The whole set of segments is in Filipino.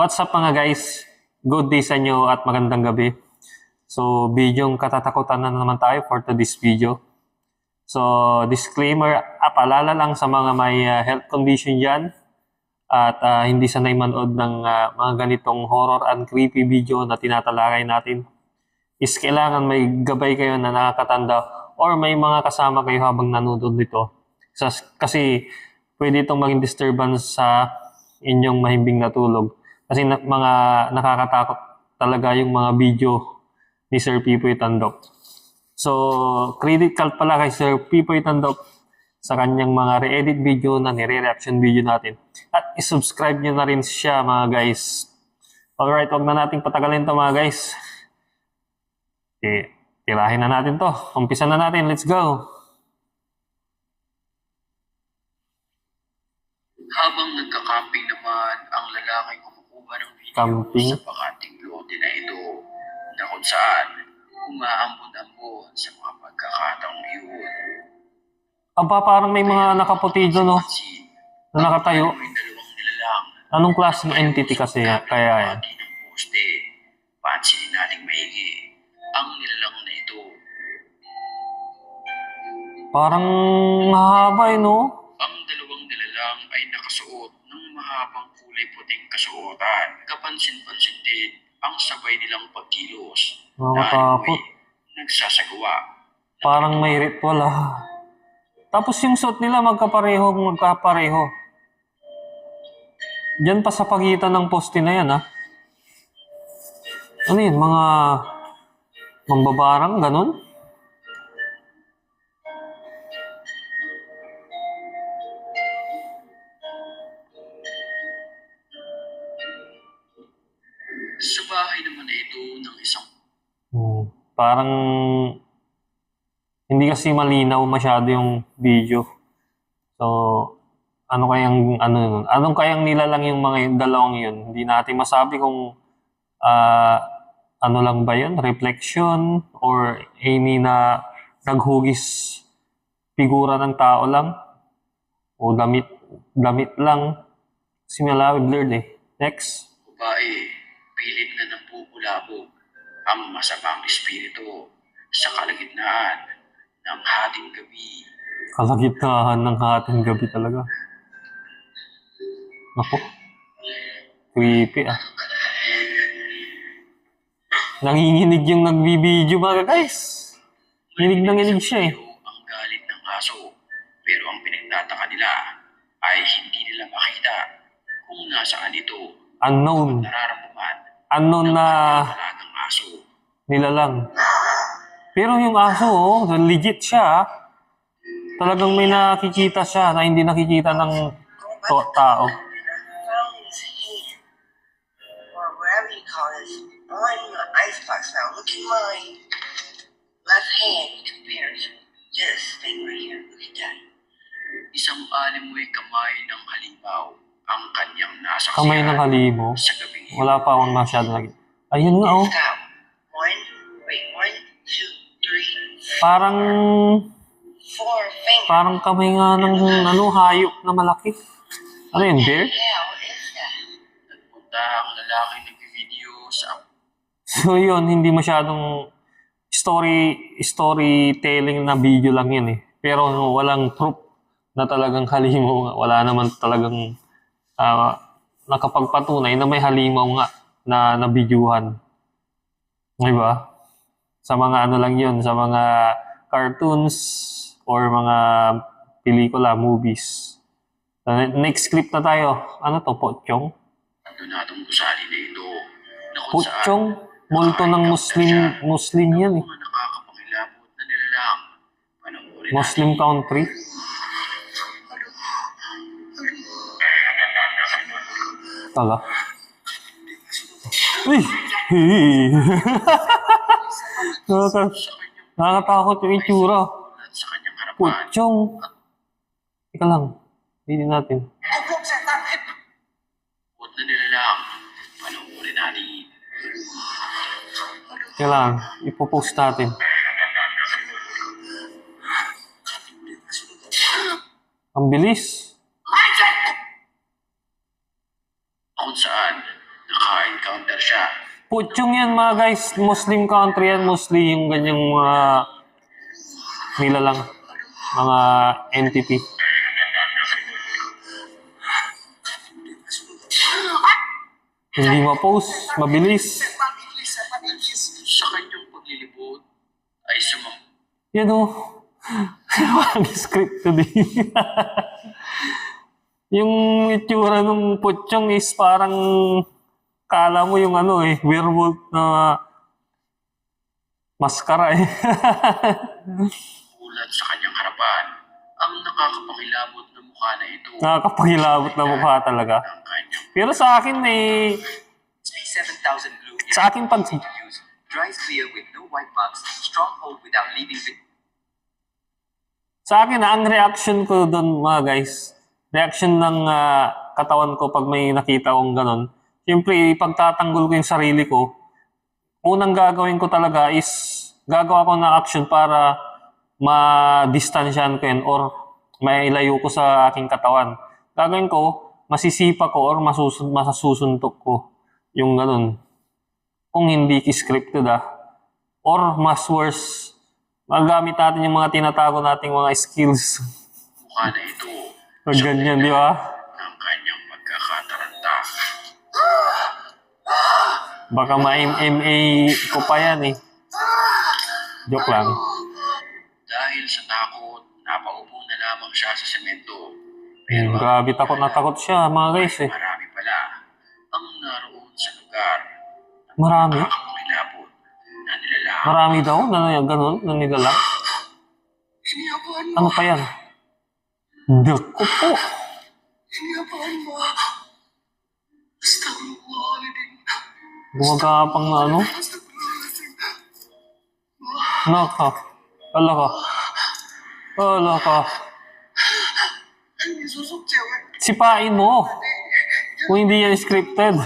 What's up mga guys? Good day sa inyo at magandang gabi. So, bidyong katatakutan na naman tayo for today's video. So, disclaimer, paalala lang sa mga may health condition dyan at hindi sanay manood ng mga ganitong horror and creepy video na tinatalakay natin is kailangan may gabay kayo na nakakatanda or may mga kasama kayo habang nanonood nito. Kasi pwede itong maging disturbance sa inyong mahimbing natulog. Kasi mga nakakatakot talaga yung mga video ni Sir Pipoy Tandok. So, critical pala kay Sir Pipoy Tandok sa kanyang mga re-edit video na nire-reaction video natin. At isubscribe nyo na rin siya mga guys. Alright, wag na nating patagalin to mga guys. Tirahin na natin to. Umpisa na natin. Let's go! Habang nagka-camping naman ang lalaking kumukuha ng video Camping? sa bakanting lote na ito na kung saan umaambon-ambon sa mga pagkakataong iyon. Parang may mga nakaputi doon, no? Na nakatayo. May dalawang nilalang. Anong klaseng entity kasi kaya yan? Ng poste. Pansinin nating maigi ang nilalang na ito. Parang mahaba no? Ang dalawang nilalang ay nakasuot ng mahabang kulay puting kasuotan. Kapansin-pansin din ang sabay nilang pagkilos. Nakakatakot. Nagsasagawa. Parang may ritual Tapos yung suot nila magkapareho. Diyan pa sa pagitan ng poste na yan Ano yun? Mga mambabarang, ganun? Sa bahay naman na ito ng isang Parang hindi kasi malinaw masyado yung video. So, anong kayang nilalang yung mga dalawang yun? Hindi natin masabi kung ano lang ba yun? Reflection or any na naghugis figura ng tao lang? O damit lang? Kasi malawi blurred Next. babae, pilit na nambubulabog ang masamang espiritu sa kalagitnaan ng hating gabi. Kalagitnaan ng hating gabi talaga. Naku. Creepy Nanginginig yung nagbibideo mga guys. Nginig siya Ang galit ng aso, pero ang pinagtataka nila ay hindi nila makita kung nasaan ito. Unknown. Nararamdaman Unknown na ng aso. nilalang. Pero yung aso, legit siya. Talagang may nakikita siya na hindi nakikita ng tao. Or whatever you call this, on my icebox now. Look at my left hand compared to this thing right here. Look at that. Isang alimoy kamay ng halimaw ang kanyang nasa Kamay ng halimo. sa gabing iyon. Wala pa akong masyado lagi. Ayun nga Count. 1, 2, 3, Parang 4 fingers. parang kamay nga ng hayop na malaki. Ano yun, bear? Hell is that? Nagpunta ang lalaki nag-video sa So yun, hindi masyadong storytelling na video lang yun Pero walang proof na talagang halimaw nga. Wala naman talagang nakapagpatunay na may halimaw nga na nabidyuhan. Diba? Sa mga ano lang yun, sa mga cartoons or mga pelikula, movies. Next clip na tayo. Ano to? Pochong? Donatong gusali na ito na kung Pochong? Multo ng Muslim yan mga nakakapangilabot na nilalang. Panoorin Muslim country. Tala. Uy! Nakakatakot yung itsura. at sa kanyang harapan. Puchong. Ika lang. Hindi natin. Huwag na nilalang. Panoorin natin. Ika lang. Ipopost natin. Ang bilis. Kung saan naka-encounter siya. Putyong yan mga guys. Muslim country yan. Mostly yung ganyang mga nilalang. Mga entity. Hindi ma-post. Mabilis. Sa kanyang paglilibot ay Yan o. Parang scripted eh. Yung itsura ng putyong is parang kala mo yung ano eh, werewolf na maskara eh. ulat sa kanyang harapan. Ang nakakapangilabot na mukha na ito Nakakapagilabot na mukha talaga. ang kanyang Pero sa akin eh, A7000 Blue sa akin pag use dries clear with no white marks, stronghold without leaving sa akin ang reaction ko doon mga guys, reaction ng katawan ko pag may nakita kong ganon, siyempre pagtatanggol ko yung sarili ko, unang gagawin ko talaga is gagawa ko ng action para ma-distansyahan ko yun or mailayo ko sa aking katawan. Gagawin ko, masisipa ko or masasusuntok ko yung ganon. Kung hindi scripted or mas worse, magamit natin yung mga tinatago nating mga skills. mukha na ito Pag ganyan, di ba? ng kanyang pagkakataranta. Baka ma-MMA ko pa yan eh. Joke lang. Dahil sa takot, napaupo na lamang siya sa semento. Pero Grabe, takot na takot siya mga guys eh. marami pala ang naroon sa lugar. Marami. Nakakapangilabot na nilalang. Marami daw na ganun, na nilalang. Sinabahan mo. Ano pa yan? Naku po. Sinabahan mo. Basta mo ulitin. Gumagapang na ano. Basta ulitin. Naka. Ala ka. Ala ka. Hindi susuksew. Sipain mo. Kung hindi yan scripted.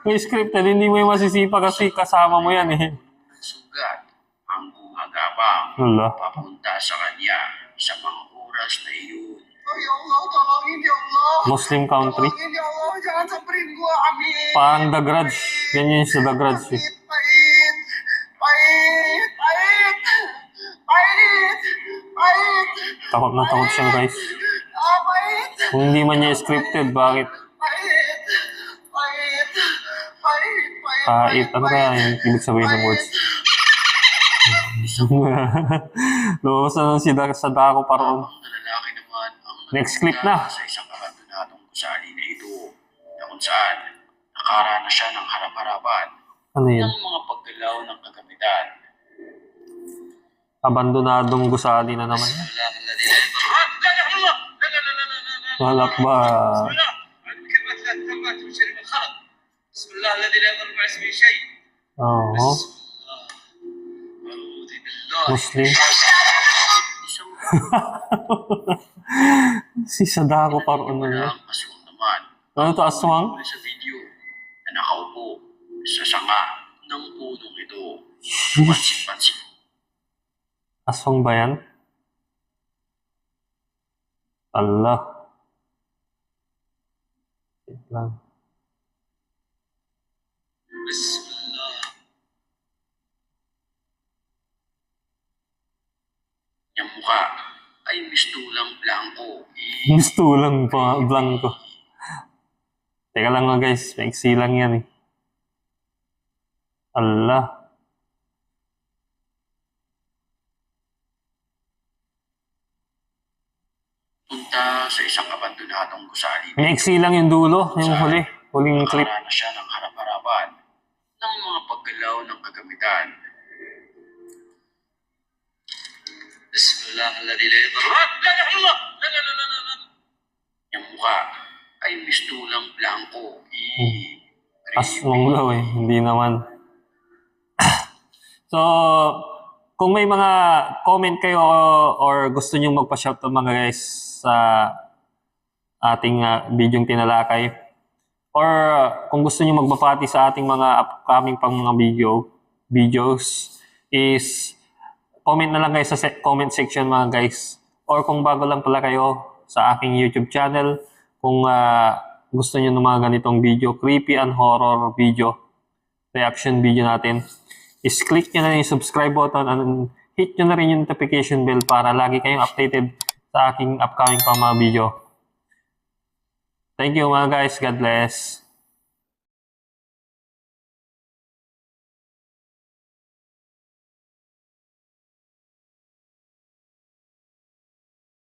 Kung scripted, hindi mo yung masisipa kasi kasama mo yan eh. Sugat ang gumagapang Wala. papunta sa kanya sa mga oras na iyon. Ay Allah, tolongin ya Allah. Muslim country. Tolongin ya Allah, jangan samperin gua, amin. Parang The Grudge. Ganyan yung sa The Grudge eh. Pahit, pahit, pahit, pahit, pahit, Takot na takot siya guys. pahit, Kung hindi man niya scripted, bakit? pahit, pahit, pahit, Kahit ano kaya yung ibig sabihin ng words? Lumabas na lang si Sadako Paroon. Ang lalaki naman ang Next clip na. sa isang abandonadong gusali na ito na kung saan nakaranas siya ng harap-harapan Ano yun? ng mga paggalaw ng kagamitan. Abandonadong gusali na naman yan. Walak ba? بسم الله الذي لا يضر مع اسمه شيء. Oo. أعوذ بالله. Muslim. Isang Si Sadako Paroon na yan. walang aswang naman. Ano to, aswang? Mula sa video na nakaupo sa sanga ng punong ito. Pansin-pansin. Aswang ba yan? Allah. Wait lang. Bismillah. Yung mukha ay mistulang blanco. Gusto lang pa, blanco. Teka lang nga guys, maiksi lang yan eh. Allah. Punta sa isang abandonadong gusali. Maiksi lang yung dulo, yung huli. Huling clip. Nakaranas siya ng harap-harapan ng mga paggalaw ng kagamitan. Bismillah alladhi la yadhurru. La ilaha illallah. La la la la la la. Yung mukha ay mistulang blanco. Aswang daw eh, hindi naman. So, kung may mga comment kayo or gusto nyo magpa-shoutout mga guys sa ating bidyong tinalakay, or kung gusto nyo magbabati sa ating mga upcoming pang mga videos, is comment na lang kayo sa comment section mga guys. Or kung bago lang pala kayo sa aking YouTube channel, kung gusto nyo ng mga ganitong video, creepy and horror video, reaction video natin, is click nyo na yung subscribe button and hit nyo na rin yung notification bell para lagi kayong updated sa aking upcoming pang mga video. Thank you mga guys. God bless.